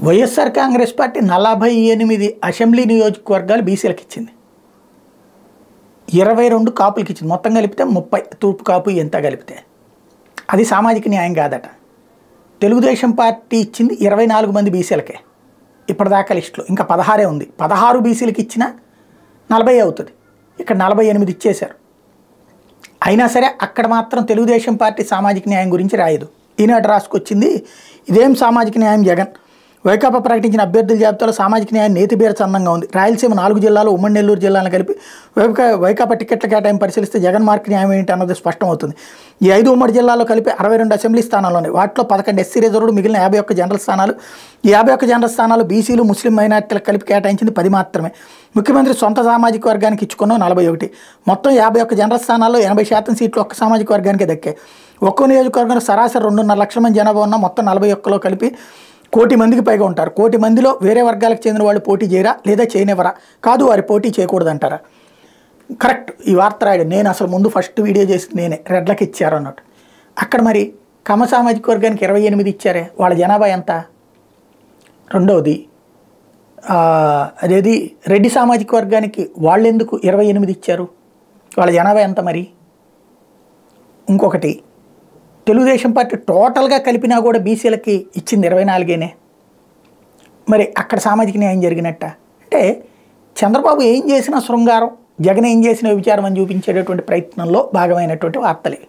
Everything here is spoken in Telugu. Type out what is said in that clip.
వైఎస్ఆర్ కాంగ్రెస్ పార్టీ 48 అసెంబ్లీ నియోజకవర్గాలు బీసీలకు ఇచ్చింది, 22 కాపులకి ఇచ్చింది. మొత్తం కలిపితే 30 తూర్పు కాపు ఎంత కలిపితే. అది సామాజిక న్యాయం కాదట. తెలుగుదేశం పార్టీ ఇచ్చింది 24 మంది బీసీలకే ఇప్పటిదాకా లిస్టులో, ఇంకా 16 ఉంది. 16 బీసీలకి ఇచ్చినా 40 అవుతుంది. ఇక్కడ 48 ఇచ్చేశారు. అయినా సరే అక్కడ మాత్రం తెలుగుదేశం పార్టీ సామాజిక న్యాయం గురించి రాయదు. ఈనాడు రాసుకొచ్చింది ఇదేం సామాజిక న్యాయం, జగన్ వైకాపా ప్రకటించిన అభ్యర్థుల జాబితాలో సామాజిక న్యాయం నేతిబీర చందంగా ఉంది. రాయలసీమ 4 జిల్లాలు, ఉమ్మడి నెల్లూరు జిల్లాలను కలిపి వైకాపా టికెట్ల కేటాయింపు పరిశీలిస్తే జగన్ మార్క్ న్యాయం ఏంటి అన్నది స్పష్టమవుతుంది. ఈ 5 ఉమ్మడి జిల్లాల్లో కలిపి 62 అసెంబ్లీ స్థానాలు ఉన్నాయి. వాటిలో 11 ఎస్సీ రిజర్వ్డ్, మిగిలిన 51 జనరల్ స్థానాలు. ఈ 51 జనరల్ స్థానాలు బీసీలు, ముస్లిం మైనార్టీలకు కలిపి కేటాయించింది 10 మాత్రమే. ముఖ్యమంత్రి సొంత సామాజిక వర్గానికి ఇచ్చుకున్న 41. మొత్తం 51 జనరల్ స్థానాల్లో 80% సీట్లు ఒక్క సామాజిక వర్గానికే దక్కాయి. ఒక్కో నియోజకవర్గంలో సరాసరి 2.5 లక్షల మంది జనాభా ఉన్న మొత్తం 41లో కలిపి 1 కోటి మందికి పైగా ఉంటారు. 1 కోటి మందిలో వేరే వర్గాలకు చెందిన వాళ్ళు పోటీ చేయరా లేదా చేయనివ్వరా? కాదు, వారి పోటీ చేయకూడదంటారా? కరెక్ట్. ఈ వార్త రాయడం నేను అసలు ముందు ఫస్ట్ వీడియో చేసింది నేనే, రెడ్లకి ఇచ్చారు అన్నట్టు. అక్కడ మరి కమ్మ సామాజిక వర్గానికి 28 ఇచ్చారే, వాళ్ళ జనాభా ఎంత? రెండవది అదేది రెడ్డి సామాజిక వర్గానికి వాళ్ళు ఎందుకు 28 ఇచ్చారు, వాళ్ళ జనాభా ఎంత మరి? ఇంకొకటి, తెలుగుదేశం పార్టీ టోటల్గా కలిపినా కూడా బీసీలకి ఇచ్చింది 24. మరి అక్కడ సామాజిక న్యాయం జరిగినట్ట? అంటే చంద్రబాబు ఏం చేసినా శృంగారం, జగన్ ఏం చేసినా విచారం అని చూపించేటటువంటి ప్రయత్నంలో భాగమైనటువంటి వార్తలే.